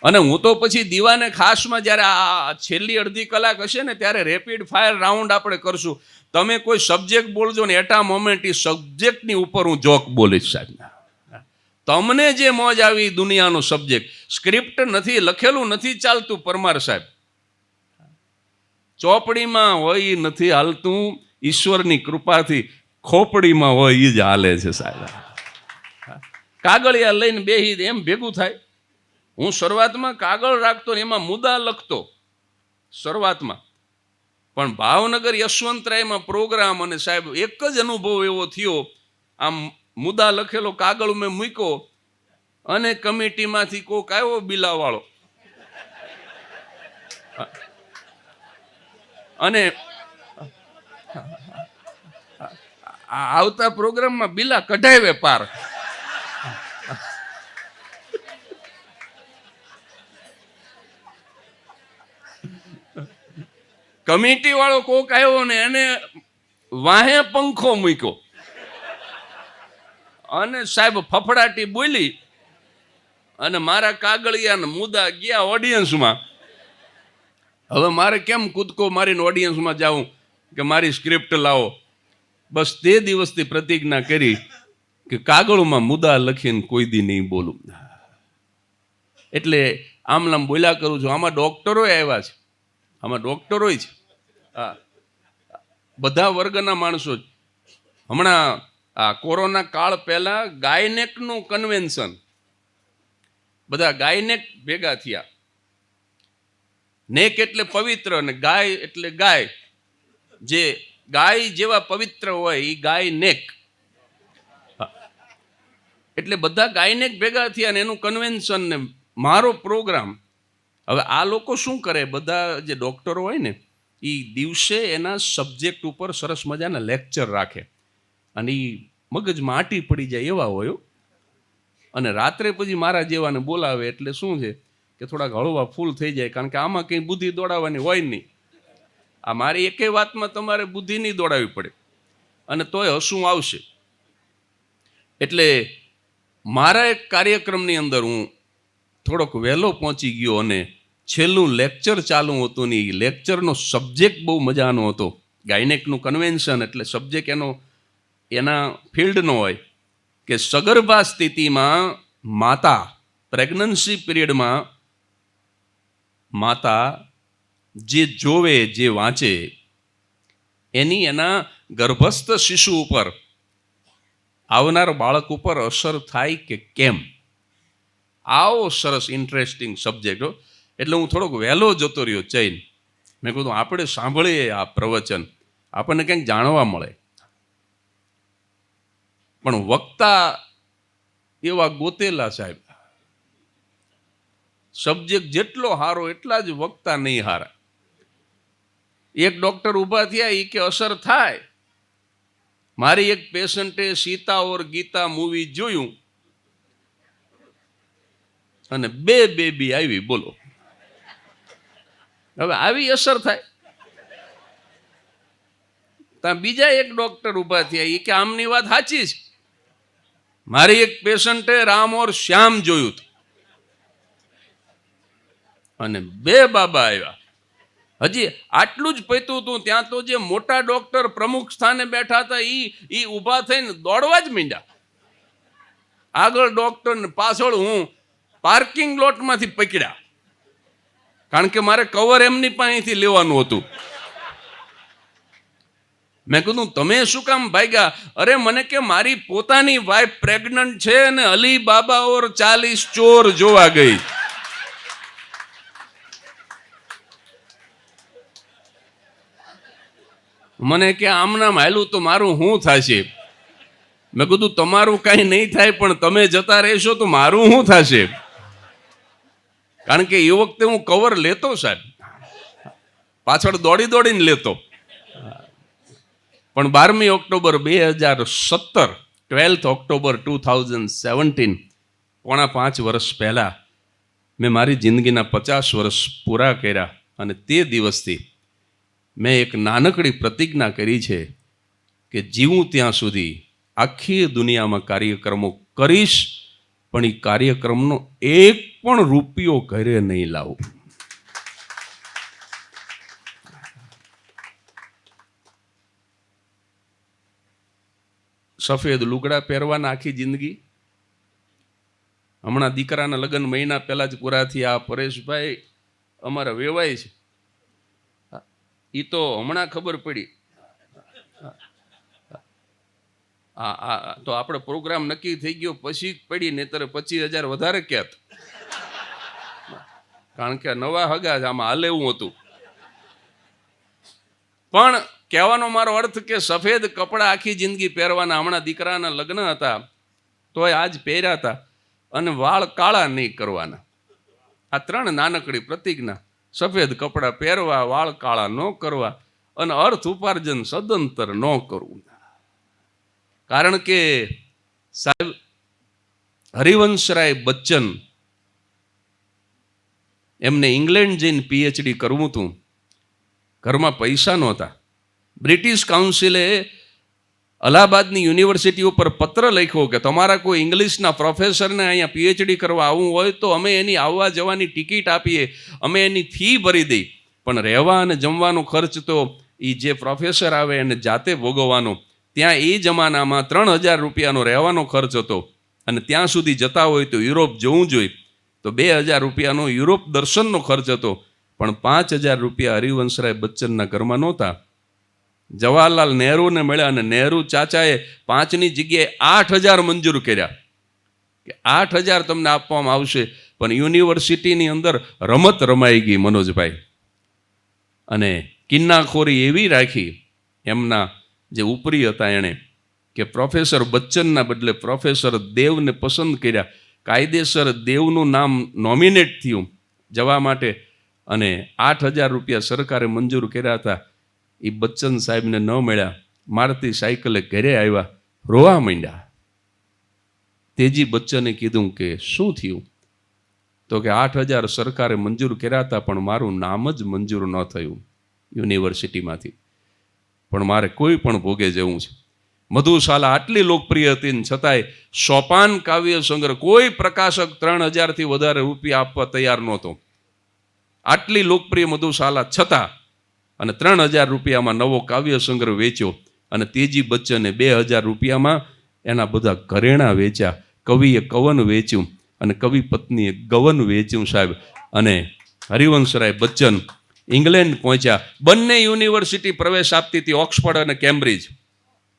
અને હું તો પછી દીવાને ખાસમાં જ્યારે આ છેલ્લી અડધી કલાક હશે ને, ત્યારે રેપિડ ફાયર રાઉન્ડ આપણે કરશું. તમે કોઈ સબ્જેક્ટ બોલજો ને, એટા મોમેન્ટ એ સબ્જેક્ટની ઉપર હું જોક બોલીશ સાહેબ. તમને જે મોજ આવી દુનિયાનો સબ્જેક્ટ, સ્ક્રિપ્ટ નથી, લખેલું નથી ચાલતું પરમાર સાહેબ, ચોપડીમાં હોય એ નથી હાલતું, ઈશ્વરની કૃપાથી ખોપડીમાં હોય એ જ હાલે છે સાહેબ. કાગળિયા લઈને બેહી એમ ભેગું થાય. હું શરૂઆતમાં કાગળ રાખતો ને એમાં મુદ્દા લખતો શરૂઆતમાં, પણ ભાવનગર યશવંતરાયમાં પ્રોગ્રામ, અને સાહેબ એક જ અનુભવ એવો થયો, આમ મુદ્દા લખેલો કાગળ મેં મૂક્યો, અને કમિટીમાંથી કોક આવ્યો બિલાવાળો, અને આવતા પ્રોગ્રામમાં બિલા કઢાવે પાર. કમિટી વાળો કોક આવ્યો ને એને વાહે પંખો મૂક્યો, અને સાહેબ ફફડાટી બોલી, અને મારા કાગળિયા મુદ્દા ગયા ઓડિયન્સમાં. હવે મારે કેમ કૂદકો મારીને ઓડિયન્સમાં જાઉં કે મારી સ્ક્રિપ્ટ લાવો? બસ તે દિવસથી પ્રતિજ્ઞા કરી કે કાગળમાં મુદ્દા લખીને કોઈ દી નહીં બોલું. એટલે આમ બોલ્યા કરું છું. આમાં ડોક્ટરોય આવ્યા છે, આમાં ડોક્ટરોય છે, હા, બધા વર્ગના માણસો જ. હમણાં આ કોરોના કાળ પહેલા ગાયનેકનું કન્વેન્શન, બધા ગાયનેક ભેગા થયા. નેક એટલે પવિત્ર, અને ગાય એટલે ગાય, જે ગાય જેવા પવિત્ર હોય એ ગાય નેક. એટલે બધા ગાયનેક ભેગા થયા ને એનું કન્વેન્શન ને મારો પ્રોગ્રામ. હવે આ લોકો શું કરે, બધા જે ડોક્ટરો હોય ને એ દિવસે એના સબ્જેક્ટ ઉપર સરસ મજાના લેક્ચર રાખે, અને એ મગજ માટી પડી જાય એવા હોય, અને રાત્રે પછી મારા જેવાને બોલાવે. એટલે શું છે કે થોડાક હળવા ફૂલ થઈ જાય, કારણ કે આમાં કંઈ બુદ્ધિ દોડાવવાની હોય નહીં. આ મારી એકેય વાતમાં તમારે બુદ્ધિ નહીં દોડાવવી પડે, અને તોય હસવું આવશે. એટલે મારા એક કાર્યક્રમની અંદર હું થોડોક વહેલો પહોંચી ગયો, અને છેલ્લું લેક્ચર ચાલુ હતું ને એ લેક્ચરનો સબ્જેક્ટ બહુ મજાનો હતો. ગાયનેકનું કન્વેન્શન એટલે સબ્જેક્ટ એના ફિલ્ડનો હોય કે સગર્ભા સ્થિતિમાં માતા, પ્રેગ્નન્સી પીરિયડમાં માતા જે જોવે, જે વાંચે, એના ગર્ભસ્થ શિશુ ઉપર, આવનાર બાળક ઉપર અસર થાય કે કેમ. આવો સરસ ઇન્ટરેસ્ટિંગ સબ્જેક્ટ. એટલે હું થોડોક વહેલો જતો રહ્યો ચૈન. મેં કીધું આપણે સાંભળીએ આ પ્રવચન, આપણને કંઈક જાણવા મળે. પણ વક્તા એવા ગોતેલા સાહેબ, સબ્જેક્ટ જેટલો હારો એટલા જ વક્તા નહીં હારા. એક ડોક્ટર ઊભા થયા, એ કે અસર થાય. મારી એક પેશન્ટે સીતા ઓર ગીતા મૂવી જોયું, અને 2 બેબી આવી. બોલો, હવે આવી અસર થાય. ત્યાં બીજા એક ડોક્ટર ઊભા થયા, એ કે આમની વાત સાચી છે. મારી એક પેશન્ટે રામ ઓર શ્યામ જોયું હતું અને 2 બાબા આવ્યા. હજી આટલું જ પૈતું હતું ત્યાં તો જે મોટા ડોક્ટર પ્રમુખ સ્થાને બેઠા હતા એ ઊભા થઈને દોડવા જ માંડ્યા. આગળ ડોક્ટર ને પાછળ હું પાર્કિંગ લોટમાંથી પકડ્યા, કારણ કે મારે કવર એમની પાસેથી લેવાનું હતું. મેં કીધું તમે શું કામ ભાગ્યા? અરે મને કે મારી પોતાની વાઈફ પ્રેગ્નન્ટ છે અને અલી બાબા ઓર 40 ચોર જોવા ગઈ. મને કે આમનામ હાલું તો મારું શું થશે? મેં કીધું તમારું કાંઈ નહીં થાય, પણ તમે જતા રહેશો તો મારું શું થશે? કારણ કે એ વખતે હું કવર લેતો સાહેબ, પાછળ દોડી દોડીને લેતો. પણ 12મી ઓક્ટોબર 2017, 12th ઓક્ટોબર 2017, 4.5 વર્ષ પહેલા મેં મારી જિંદગીના 50 વર્ષ પૂરા કર્યા. અને તે દિવસથી મેં એક નાનકડી પ્રતિજ્ઞા કરી છે કે જીવું ત્યાં સુધી આખી દુનિયામાં કાર્યક્રમો કરીશ, પણ એ કાર્યક્રમનો એક પણ રૂપિયો ઘરે નહીં લાવું. સફેદ લુગડા પહેરવાના આખી જિંદગી. હમણાં દીકરાના લગ્ન મહિના પહેલા જ પૂરા થયા. આ પરેશભાઈ અમારા વેવાય છે, એ તો હમણાં ખબર પડી. તો આપણે પ્રોગ્રામ નક્કી થઈ ગયો પછી પડી, નહીતર 25,000 વધારે ક્યાંત, કારણ કે નવા હગા છે, આમાં હાલે એવું હતું. પણ કહેવાનો મારો અર્થ કે સફેદ કપડાં આખી જિંદગી પહેરવાના. હમણાં દીકરાના લગ્ન હતા તોય આજ પહેર્યા હતા, અને વાળ કાળા નહીં કરવાના. આ 3 નાનકડી પ્રતિજ્ઞા: સફેદ કપડાં પહેરવા, વાળ કાળા ન કરવા, અને અર્થ ઉપાર્જન સદંતર ન કરવું. કારણ કે સાહેબ હરિવંશરાય બચ્ચન, એમને ઇંગ્લેન્ડ જઈને PhD કરવું હતું. ઘરમાં પૈસા નહોતા. બ્રિટિશ કાઉન્સિલે અલ્હાબાદની યુનિવર્સિટી ઉપર પત્ર લખ્યો કે તમારા કોઈ ઇંગ્લિશના પ્રોફેસરને અહીંયા PhD કરવા આવવું હોય તો અમે એની આવવા જવાની ટિકિટ આપીએ, અમે એની ફી ભરી દઈ, પણ રહેવા અને જમવાનો ખર્ચ તો એ જે પ્રોફેસર આવે એને જાતે ભોગવવાનો. ત્યાં એ જમાનામાં 3,000 રૂપિયાનો રહેવાનો ખર્ચ હતો, અને ત્યાં સુધી જતા હોય તો યુરોપ જવું જોઈએ તો 2,000 રૂપિયાનો યુરોપ દર્શનનો ખર્ચ હતો. પણ 5,000 રૂપિયા હરિવંશરાય બચ્ચનના ઘરમાં નહોતા. જવાહરલાલ નહેરુને મળ્યા અને નહેરુ ચાચાએ 5ની જગ્યાએ 8,000 મંજૂર કર્યા કે 8,000 તમને આપવામાં આવશે. પણ યુનિવર્સિટીની અંદર રમત રમાઈ ગઈ મનોજભાઈ, અને કિન્નાખોરી એવી રાખી એમના જે ઉપરી હતા એણે કે પ્રોફેસર બચ્ચનના બદલે પ્રોફેસર દેવને પસંદ કર્યા. કાયદેસર દેવનું નામ નોમિનેટ થયું જવા માટે, અને 8,000 રૂપિયા સરકારે મંજૂર કર્યા હતા. એ બચ્ચન સાહેબને ન મળ્યા. મારતી સાયકલે ઘરે આવ્યા, રોવા માંડ્યા. તેજી બચ્ચને કીધું કે શું થયું? તો કે 8,000 સરકારે મંજૂર કર્યા હતા, પણ મારું નામ જ મંજૂર ન થયું યુનિવર્સિટીમાંથી. પણ મારે કોઈ પણ ભોગે જવું છે. મધુશાલા આટલી લોકપ્રિય હતી ને છતાંય સોપાન કાવ્ય સંગ્રહ કોઈ પ્રકાશક 3,000થી વધારે રૂપિયા આપવા તૈયાર નહોતો. આટલી લોકપ્રિય મધુશાલા છતાં, અને 3,000 રૂપિયામાં નવો કાવ્ય સંગ્રહ વેચ્યો, અને તેજી બચ્ચને 2,000 રૂપિયામાં એના બધા ઘરેણા વેચ્યા. કવિએ કવન વેચ્યું અને કવિ પત્નીએ ગવન વેચ્યું સાહેબ. અને હરિવંશરાય બચ્ચન ઇંગ્લેન્ડ પહોંચ્યા. બંને યુનિવર્સિટી પ્રવેશ આપતી હતી, ઓક્સફર્ડ અને કેમ્બ્રિજ.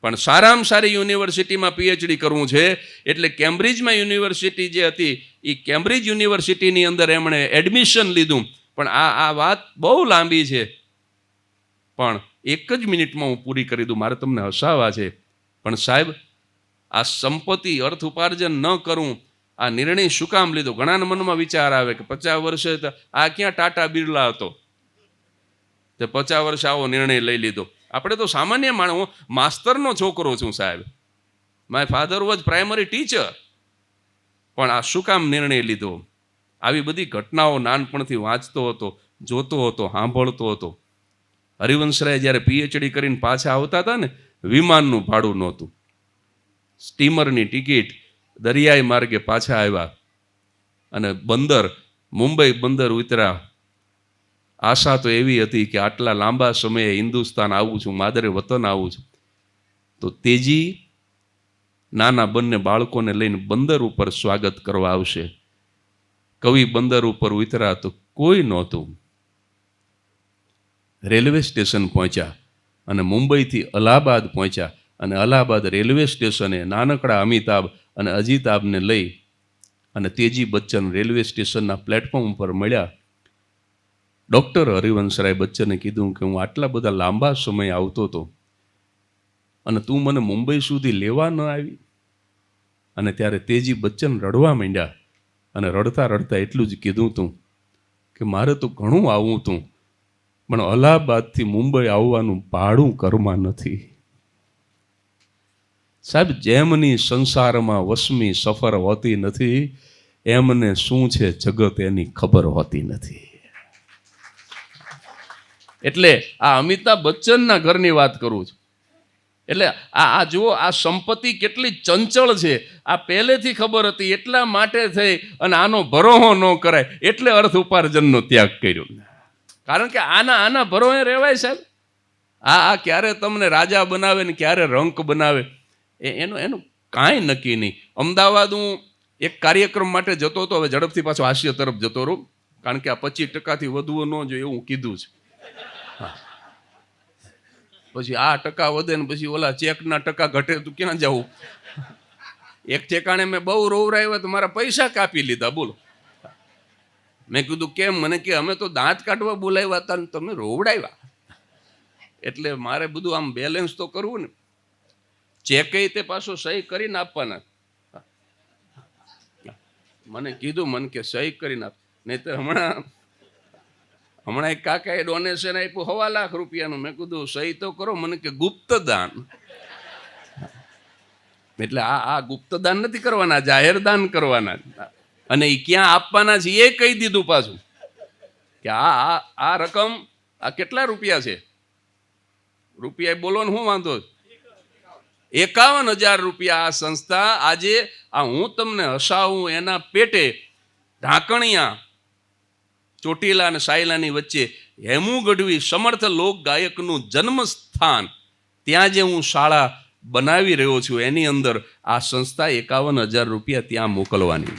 પણ સારામાં સારી યુનિવર્સિટીમાં PhD કરવું છે એટલે કેમ્બ્રિજમાં યુનિવર્સિટી જે હતી એ કેમ્બ્રિજ યુનિવર્સિટીની અંદર એમણે એડમિશન લીધું. પણ આ વાત બહુ લાંબી છે, પણ 1 જ મિનિટમાં હું પૂરી કરી દઉં, મારે તમને હસાવવા છે. પણ સાહેબ આ સંપત્તિ અર્થ ઉપાર્જન ન કરવું, આ નિર્ણય શું કામ લીધો? ઘણાના મનમાં વિચાર આવે કે 50 વર્ષે આ ક્યાં ટાટા બિરલા હતો તે 50 વર્ષે આવો નિર્ણય લઈ લીધો. આપણે તો સામાન્ય માણસ, હું માસ્તરનો છોકરો છું સાહેબ, my father was primary teacher. પણ આ શું કામ નિર્ણય લીધો? આવી બધી ઘટનાઓ નાનપણથી વાંચતો હતો, જોતો હતો, સાંભળતો હતો. હરિવંશરાય જ્યારે પીએચડી કરીને પાછા આવતા હતા ને, વિમાનનું ભાડું નહોતું, સ્ટીમરની ટિકિટ, દરિયાઈ માર્ગે પાછા આવ્યા અને મુંબઈ બંદર ઉતર્યા. આશા તો એવી હતી કે આટલા લાંબા સમયે હિન્દુસ્તાન આવું છું, માદરે વતન આવું છું. તો તેજી નાના બંને બાળકોને લઈને બંદર ઉપર સ્વાગત કરવા આવશે. કવિ બંદર ઉપર ઉતર્યા તો કોઈ નહોતું. રેલવે સ્ટેશન પહોંચ્યા અને મુંબઈથી અલ્હાબાદ પહોંચ્યા અને અલ્હાબાદ રેલવે સ્ટેશને નાનકડા અમિતાભ અને અજિતાભને લઈ અને તેજી બચ્ચન રેલવે સ્ટેશનના પ્લેટફોર્મ ઉપર મળ્યા. ડૉક્ટર હરિવંશરાય બચ્ચને કીધું કે હું આટલા બધા લાંબા સમય આવતો હતો અને તું મને મુંબઈ સુધી લેવા ન આવી. અને ત્યારે તેજી બચ્ચન રડવા માંડ્યા અને રડતા રડતા એટલું જ કીધું તું કે મારે તો ઘણું આવવું તું, પણ અલ્હાબાદથી મુંબઈ આવવાનું ભાડું ઘરમાં નથી. સાહેબ, જેમની સંસારમાં વસમી સફર હોતી નથી, એમને શું છે જગત એની ખબર હોતી નથી. એટલે આ અમિતાભ બચ્ચનના ઘરની વાત કરું છું. એટલે આ જુઓ, આ સંપત્તિ કેટલી ચંચળ છે, આ પહેલેથી ખબર હતી. એટલા માટે થઈ અને આનો ભરોહો ન કરાય એટલે અર્થ ઉપાર્જનનો ત્યાગ કર્યો. કારણ કે આના ભરોહે રહેવાય સાહેબ. આ ક્યારે તમને રાજા બનાવે ને ક્યારે રંક બનાવે એનું કાંઈ નક્કી નહીં. અમદાવાદ હું એક કાર્યક્રમ માટે જતો હતો, હવે ઝડપથી પાછો હાસ્ય તરફ જતો રહું, કારણ કે આ 25% વધુ ન જોઈએ એવું કીધું છે. પછી આ ટકા વધે ને પછી ઓલા ચેકના ટકા ઘટે તો ક્યાં જવું? એક ઠેકાણે મેં બહુ રોવરાવ્યા તો મારા પૈસા કાપી લીધા. બોલો. મેં કીધું કેમ? મને કે અમે તો દાંત કાઢવા બોલાવ્યા હતા ને તમે રોવડાવ્યા. એટલે મારે બધું આમ બેલેન્સ તો કરવું ને. ચેકે તે પાછો સહી કરીને આપવાના. મને કીધું, મને કે સહી કરીને આપ, નહીં તો હમણાં એક કાકાએ ડોનેશન આપ્યું 1.25 લાખ રૂપિયાનું. મેં કીધું સહી તો કરો. મને કે ગુપ્તદાન. એટલે આ ગુપ્તદાન નથી કરવાના, જાહેર દાન કરવાના. અને એ ક્યાં આપવાના છે એ કહી દીધું પાછું કે આ રકમ આ કેટલા રૂપિયા છે. રૂપિયા બોલો ને, શું વાંધો? 51,000 રૂપિયા આ સંસ્થા આજે આ હું તમને હસાવું એના પેટે ઢાંકણિયા ચોટીલા અને સાયલાની વચ્ચે હેમુ ગઢવી સમર્થ લોક ગાયકનું જન્મસ્થાન, ત્યાં જે હું શાળા બનાવી રહ્યો છું એની અંદર આ સંસ્થા 51,000 રૂપિયા ત્યાં મોકલવાની.